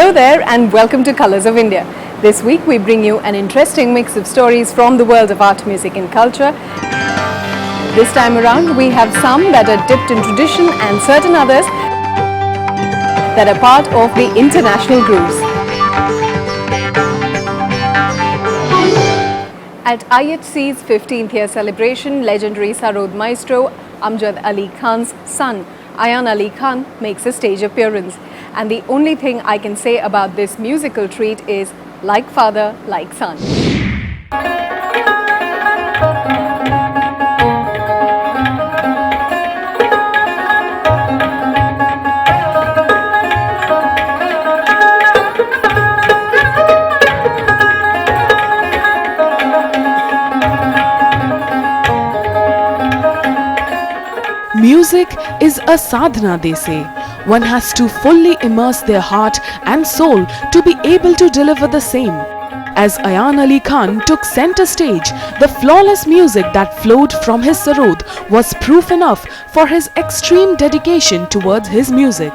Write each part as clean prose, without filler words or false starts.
Hello there and welcome to Colors of India. This week we bring you an interesting mix of stories from the world of art, music and culture. This time around we have some that are dipped in tradition and certain others that are part of the international grooves. At IHC's 15th year celebration, legendary Sarod maestro Amjad Ali Khan's son, Ayan Ali Khan, makes a stage appearance. And the only thing I can say about this musical treat is like father, like son. Music is a sadhana, they say. One has to fully immerse their heart and soul to be able to deliver the same. As Ayan Ali Khan took center stage, the flawless music that flowed from his sarod was proof enough for his extreme dedication towards his music.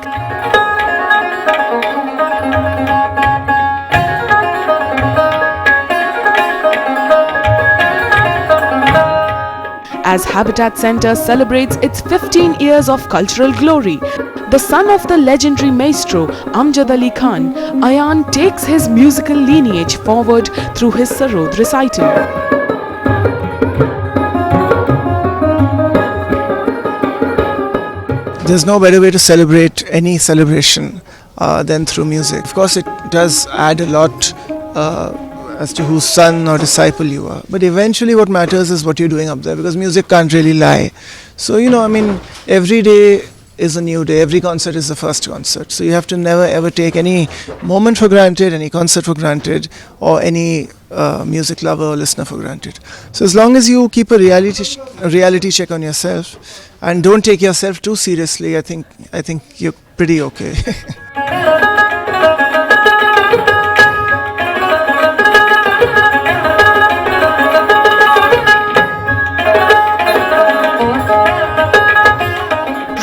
As Habitat Center celebrates its 15 years of cultural glory, the son of the legendary maestro Amjad Ali Khan, Ayan takes his musical lineage forward through his sarod recital. There's no better way to celebrate any celebration than through music. Of course, it does add a lot as to whose son or disciple you are. But eventually what matters is what you're doing up there, because music can't really lie. So, every day is a new day. Every concert is the first concert. So you have to never ever take any moment for granted, any concert for granted, or any music lover or listener for granted. So as long as you keep a reality check on yourself and don't take yourself too seriously, I think you're pretty okay.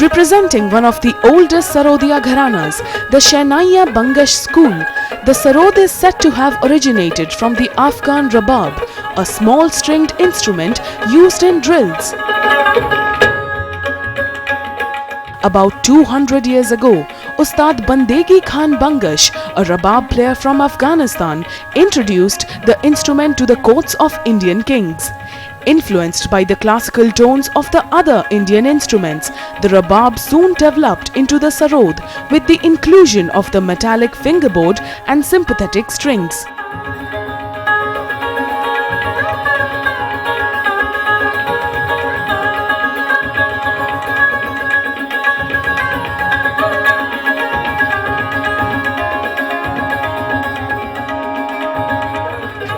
Representing one of the oldest Sarodia Gharanas, the Shehnaiya Bangash school, the sarod is said to have originated from the Afghan rabab, a small stringed instrument used in drills. About 200 years ago, Ustad Bandegi Khan Bangash, a rabab player from Afghanistan, introduced the instrument to the courts of Indian kings. Influenced by the classical tones of the other Indian instruments, the rabab soon developed into the sarod with the inclusion of the metallic fingerboard and sympathetic strings.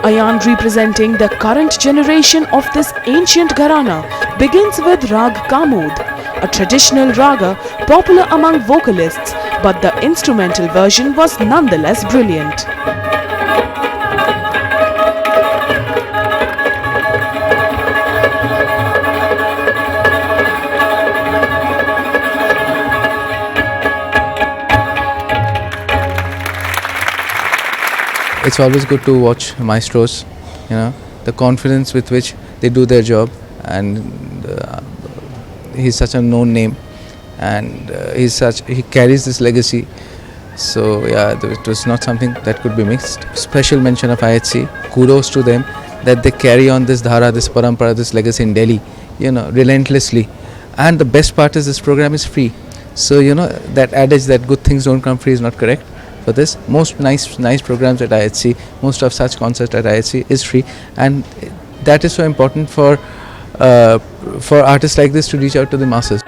Ayan, representing the current generation of this ancient gharana, begins with Rag Kamod, a traditional raga popular among vocalists, but the instrumental version was nonetheless brilliant. It's always good to watch maestros, the confidence with which they do their job, and he's such a known name, and he carries this legacy. So it was not something that could be mixed. Special mention of IHC, kudos to them that they carry on this dhara, this parampara, this legacy in Delhi, relentlessly. And the best part is this program is free. So that adage that good things don't come free is not correct. For this, most nice programs at IHC, most of such concerts at IHC is free, and that is so important for artists like this to reach out to the masses.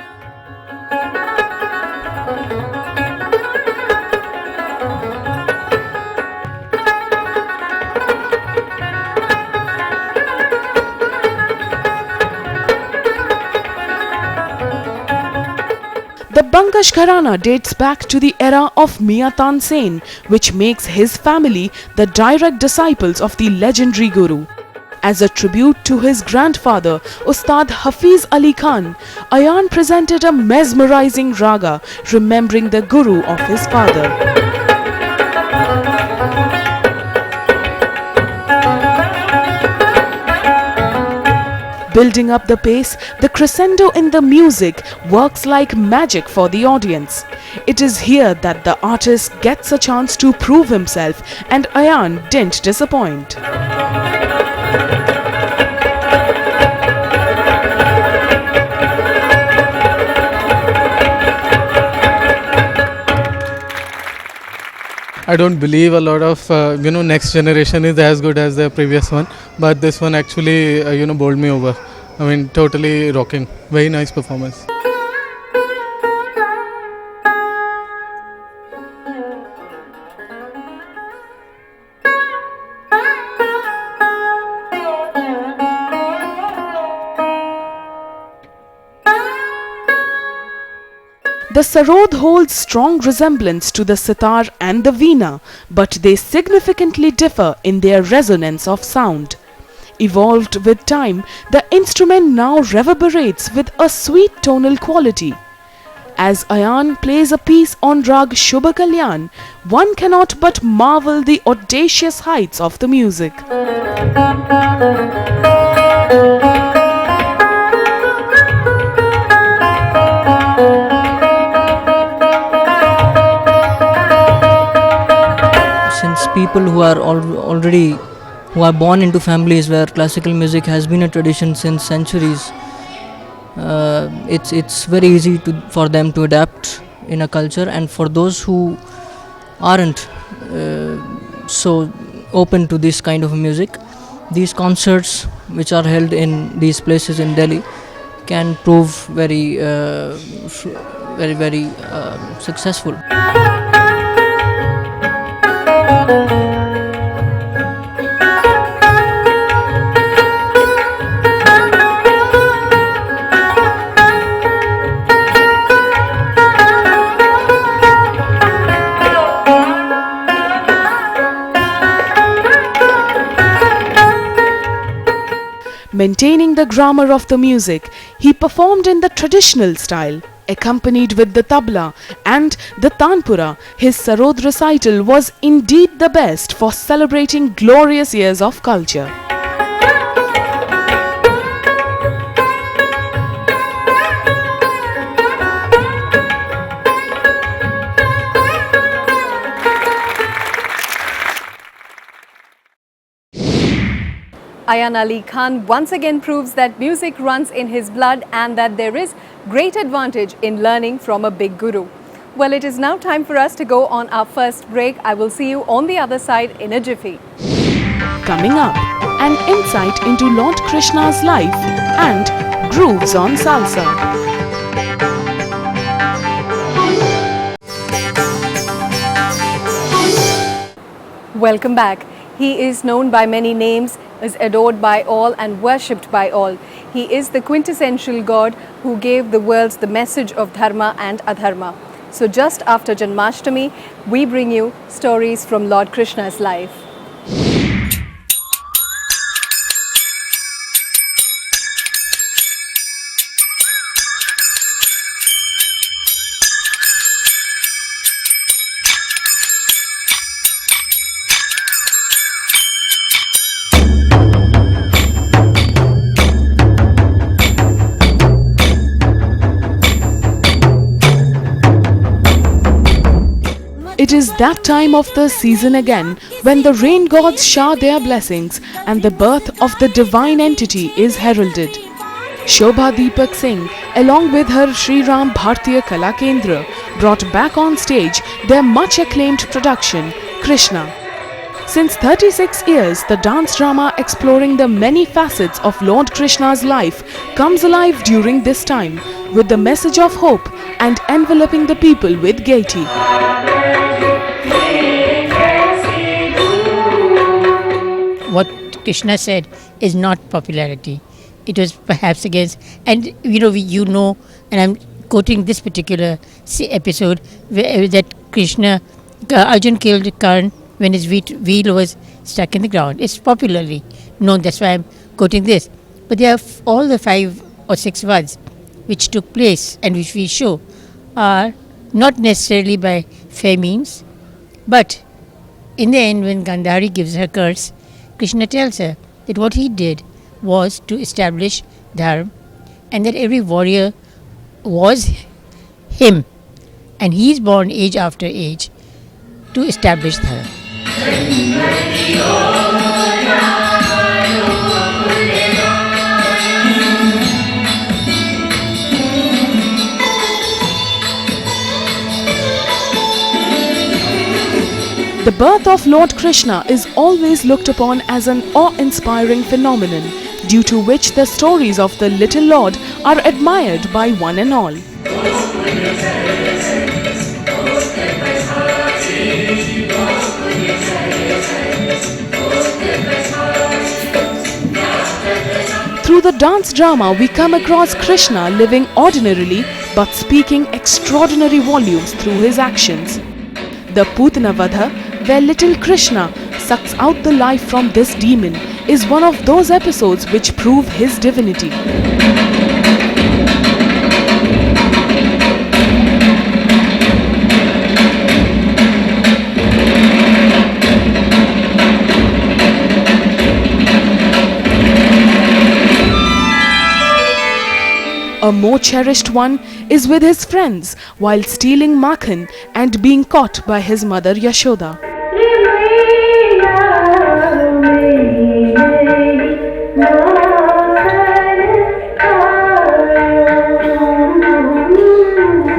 The Bangash Gharana dates back to the era of Mian Tansen, which makes his family the direct disciples of the legendary Guru. As a tribute to his grandfather, Ustad Hafiz Ali Khan, Ayan presented a mesmerizing raga remembering the Guru of his father. Building up the pace, the crescendo in the music works like magic for the audience. It is here that the artist gets a chance to prove himself, and Ayan didn't disappoint. I don't believe a lot of next generation is as good as the previous one, but this one actually bowled me over. I mean, totally rocking. Very nice performance. The sarod holds strong resemblance to the sitar and the veena, but they significantly differ in their resonance of sound. Evolved with time, the instrument now reverberates with a sweet tonal quality. As Ayan plays a piece on Rag Shubha Kalyan, one cannot but marvel the audacious heights of the music. People who are who are born into families where classical music has been a tradition since centuries, it's very easy for them to adapt in a culture, and for those who aren't so open to this kind of music, these concerts which are held in these places in Delhi can prove very successful. Maintaining the grammar of the music, he performed in the traditional style, accompanied with the tabla and the tanpura. His sarod recital was indeed the best for celebrating glorious years of culture. Ayan Ali Khan once again proves that music runs in his blood and that there is great advantage in learning from a big guru. Well, it is now time for us to go on our first break. I will see you on the other side in a jiffy. Coming up, an insight into Lord Krishna's life and grooves on Salsa. Welcome back. He is known by many names, is adored by all and worshipped by all. He is the quintessential God who gave the world the message of dharma and adharma. So just after Janmashtami, we bring you stories from Lord Krishna's life. It is that time of the season again when the rain gods shower their blessings and the birth of the divine entity is heralded. Shobha Deepak Singh, along with her Shri Ram Bhartiya Kala Kendra, brought back on stage their much acclaimed production, Krishna. Since 36 years, the dance drama exploring the many facets of Lord Krishna's life comes alive during this time with the message of hope and enveloping the people with gaiety. What Krishna said is not popularity. It was perhaps against, and and I'm quoting this particular episode that Arjun killed Karn when his wheel was stuck in the ground. It's popularly known, that's why I'm quoting this. But there are all the 5 or 6 words which took place and which we show are not necessarily by fair means, but in the end when Gandhari gives her curse, Krishna tells her that what he did was to establish dharma, and that every warrior was him, and he is born age after age to establish dharma. The birth of Lord Krishna is always looked upon as an awe-inspiring phenomenon, due to which the stories of the little Lord are admired by one and all. Through the dance drama, we come across Krishna living ordinarily but speaking extraordinary volumes through his actions. The Putana Vadha, where little Krishna sucks out the life from this demon, is one of those episodes which prove his divinity. A more cherished one is with his friends while stealing makhan and being caught by his mother Yashoda.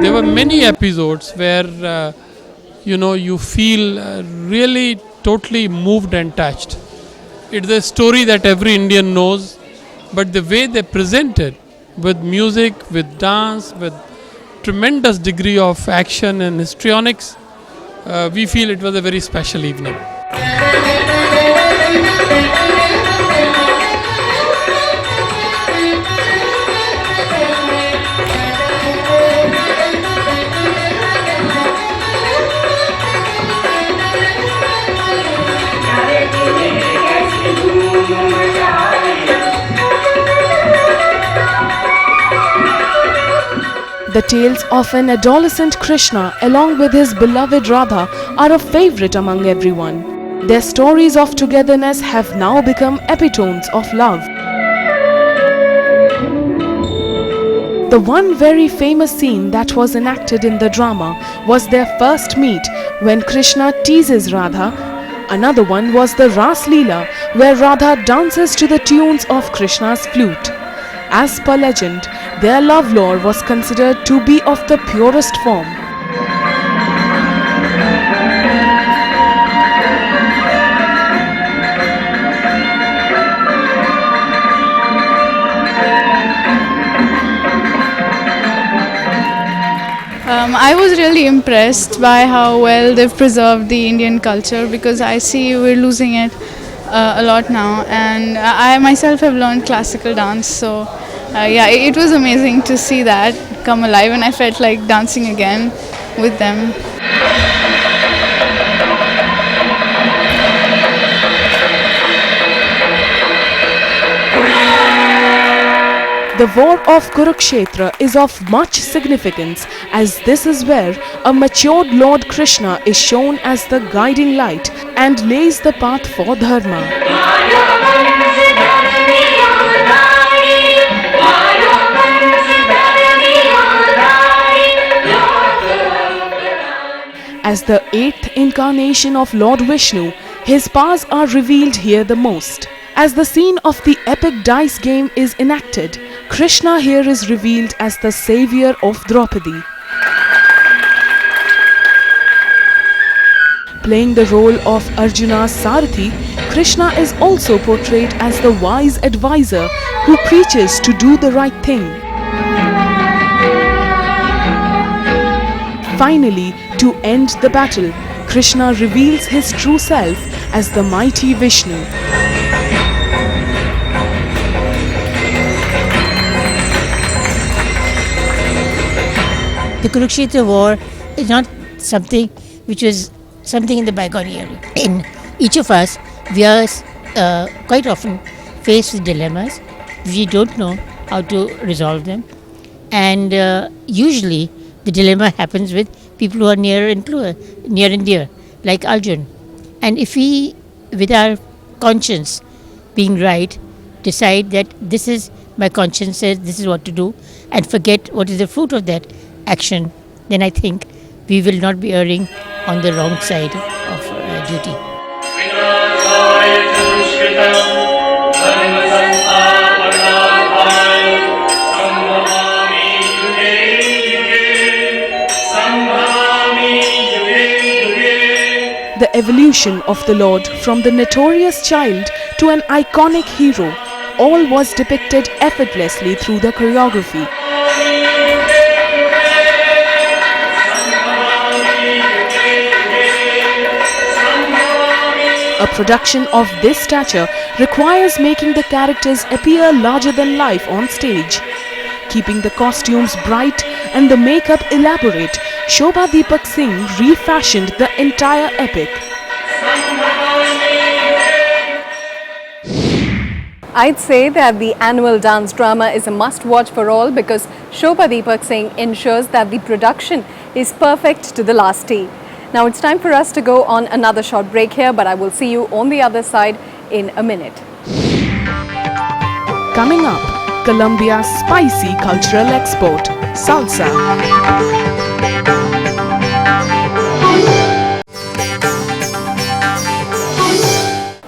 There were many episodes where you feel really totally moved and touched. It's a story that every Indian knows, but the way they present it, with music, with dance, with tremendous degree of action and histrionics, we feel it was a very special evening. The tales of an adolescent Krishna along with his beloved Radha are a favorite among everyone. Their stories of togetherness have now become epitomes of love. The one very famous scene that was enacted in the drama was their first meet when Krishna teases Radha. Another one was the Ras Leela, where Radha dances to the tunes of Krishna's flute. As per legend, their love lore was considered to be of the purest form. I was really impressed by how well they've preserved the Indian culture, because I see we're losing it a lot now, and I myself have learned classical dance, so it was amazing to see that come alive, and I felt like dancing again with them. The war of Kurukshetra is of much significance, as this is where a matured Lord Krishna is shown as the guiding light and lays the path for dharma. As the 8th incarnation of Lord Vishnu, his powers are revealed here the most. As the scene of the epic dice game is enacted, Krishna here is revealed as the savior of Draupadi. Playing the role of Arjuna's Sarathi, Krishna is also portrayed as the wise advisor who preaches to do the right thing. Finally, to end the battle, Krishna reveals his true self as the mighty Vishnu. The Kurukshetra war is not something which was something in the bygone era. In each of us, we are quite often faced with dilemmas. We don't know how to resolve them. And usually the dilemma happens with people who are near and dear, like Arjun. And if we, with our conscience being right, decide that this is my conscience says this is what to do, and forget what is the fruit of that action, then I think we will not be erring on the wrong side of duty. The evolution of the Lord from the notorious child to an iconic hero, all was depicted effortlessly through the choreography. A production of this stature requires making the characters appear larger than life on stage. Keeping the costumes bright and the makeup elaborate, Shobha Deepak Singh refashioned the entire epic. I'd say that the annual dance drama is a must-watch for all because Shobha Deepak Singh ensures that the production is perfect to the last T. Now it's time for us to go on another short break here, but I will see you on the other side in a minute. Coming up, Colombia's spicy cultural export, Salsa.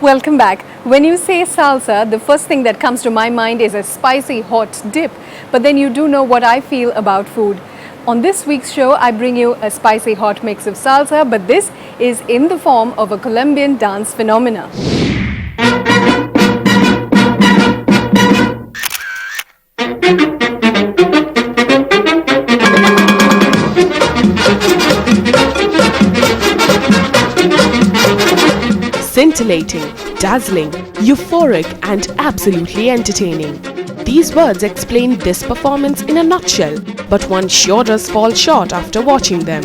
Welcome back. When you say salsa, the first thing that comes to my mind is a spicy hot dip. But then you do know what I feel about food. On this week's show, I bring you a spicy hot mix of salsa, but this is in the form of a Colombian dance phenomena. Scintillating, dazzling, euphoric and absolutely entertaining. These words explain this performance in a nutshell, but one sure does fall short after watching them.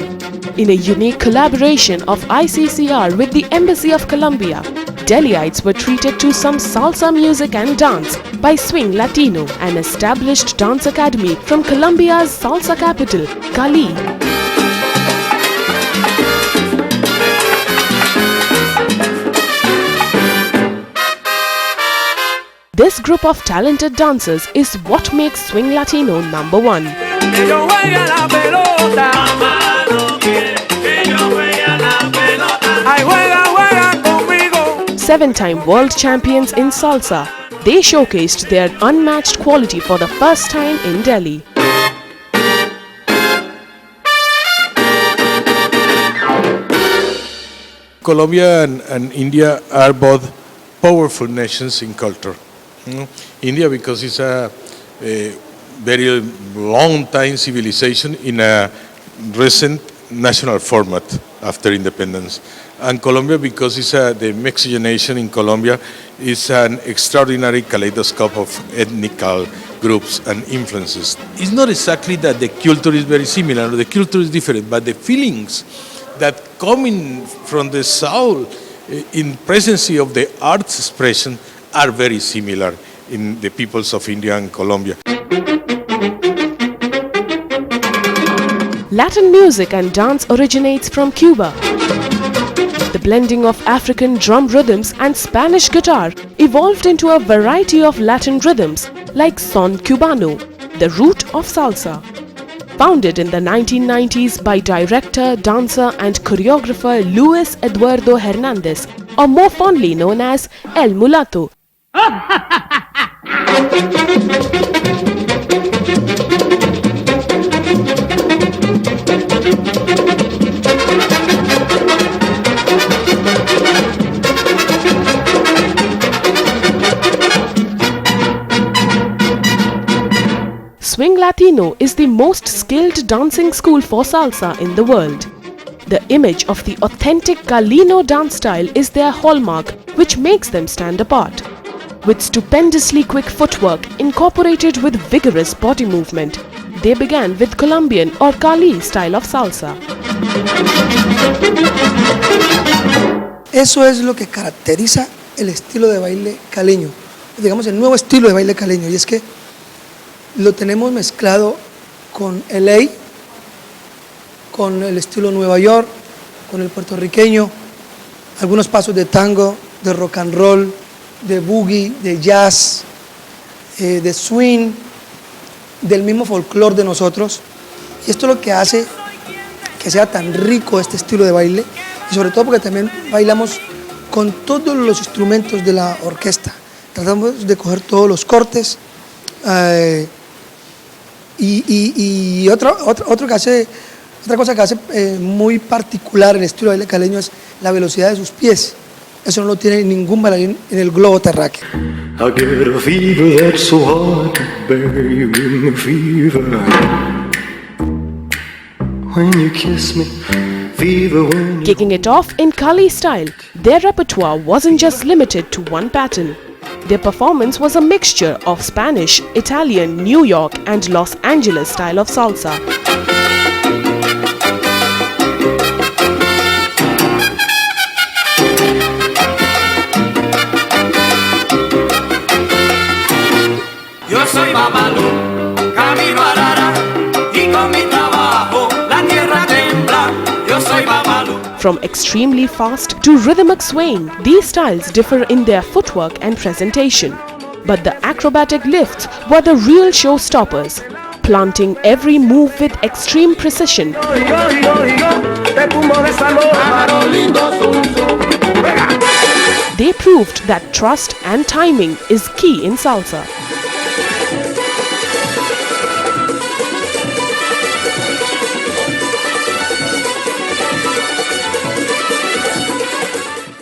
In a unique collaboration of ICCR with the Embassy of Colombia, Delhiites were treated to some salsa music and dance by Swing Latino, an established dance academy from Colombia's salsa capital, Cali. This group of talented dancers is what makes Swing Latino number one. Seven-time world champions in salsa, they showcased their unmatched quality for the first time in Delhi. Colombia and India are both powerful nations in culture. India because it's a very long time civilization in a recent national format after independence. And Colombia because it's the Mexican nation in Colombia is an extraordinary kaleidoscope of ethnical groups and influences. It's not exactly that the culture is very similar, the culture is different, but the feelings that come from the soul in presence of the arts expression are very similar in the peoples of India and Colombia. Latin music and dance originates from Cuba. The blending of African drum rhythms and Spanish guitar evolved into a variety of Latin rhythms like son cubano, the root of salsa. Founded in the 1990s by director, dancer and choreographer Luis Eduardo Hernandez, or more fondly known as El Mulato. Swing Latino is the most skilled dancing school for salsa in the world. The image of the authentic Calino dance style is their hallmark, which makes them stand apart. With stupendously quick footwork incorporated with vigorous body movement, they began with Colombian or Cali style of salsa. Eso es lo que caracteriza el estilo de baile caleño, digamos el nuevo estilo de baile caleño, y es que lo tenemos mezclado con LA, con el estilo Nueva York, con el puertorriqueño, algunos pasos de tango, de rock and roll, de boogie, de jazz, de swing, del mismo folclore de nosotros. Y esto es lo que hace que sea tan rico este estilo de baile, y sobre todo porque también bailamos con todos los instrumentos de la orquesta. Tratamos de coger todos los cortes, y otra cosa que hace muy particular el estilo de baile caleño es la velocidad de sus pies. Eso no lo tiene ningún bailarín en el globo terráqueo. I get a fever that's so hot, baby, me fever. When you kiss me, fever when you... Kicking it off in Kali style, their repertoire wasn't just limited to one pattern. Their performance was a mixture of Spanish, Italian, New York and Los Angeles style of salsa. Yo soy Babalú, camino a Arara, y con mi trabajo la tierra tembla. Yo soy Babalú. From extremely fast to rhythmic swaying, these styles differ in their footwork and presentation. But the acrobatic lifts were the real showstoppers, planting every move with extreme precision. They proved that trust and timing is key in salsa.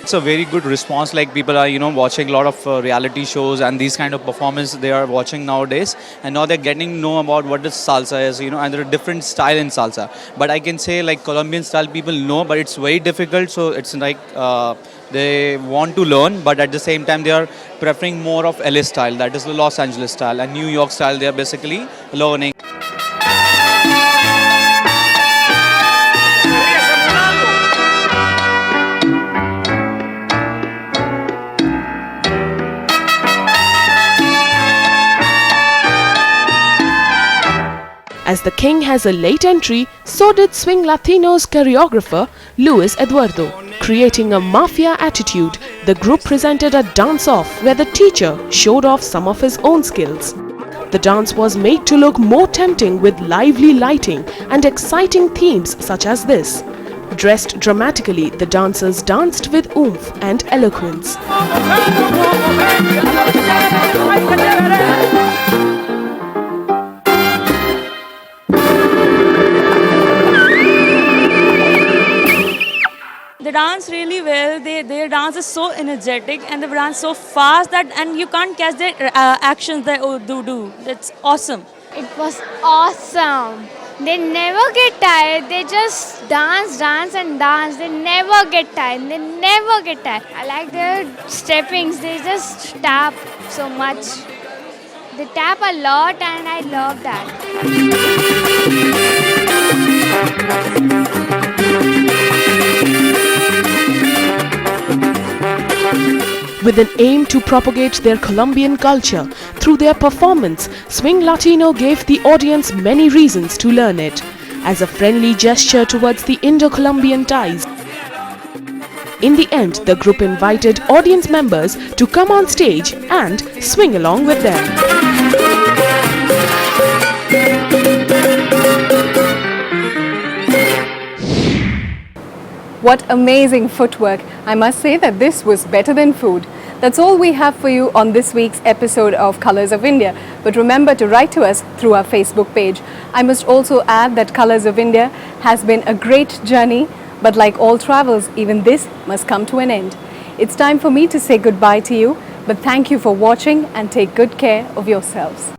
It's a very good response. Like people are, watching a lot of reality shows and these kind of performance they are watching nowadays, and now they're getting to know about what the salsa is, and there are different style in salsa. But I can say like Colombian style people know, but it's very difficult. So it's like they want to learn, but at the same time they are preferring more of LA style, that is the Los Angeles style, and New York style. They are basically learning. As the king has a late entry, so did Swing Latino's choreographer Luis Eduardo. Creating a mafia attitude, the group presented a dance-off where the teacher showed off some of his own skills. The dance was made to look more tempting with lively lighting and exciting themes such as this. Dressed dramatically, the dancers danced with oomph and eloquence. They dance really well. Their dance is so energetic and they dance so fast and you can't catch their actions they do. That's awesome. It was awesome. They never get tired. They just dance and dance. They never get tired. I like their steppings. They just tap so much. They tap a lot and I love that. With an aim to propagate their Colombian culture through their performance, Swing Latino gave the audience many reasons to learn it, as a friendly gesture towards the Indo-Colombian ties. In the end, the group invited audience members to come on stage and swing along with them. What amazing footwork. I must say that this was better than food. That's all we have for you on this week's episode of Colors of India. But remember to write to us through our Facebook page. I must also add that Colors of India has been a great journey, but like all travels, even this must come to an end. It's time for me to say goodbye to you, but thank you for watching and take good care of yourselves.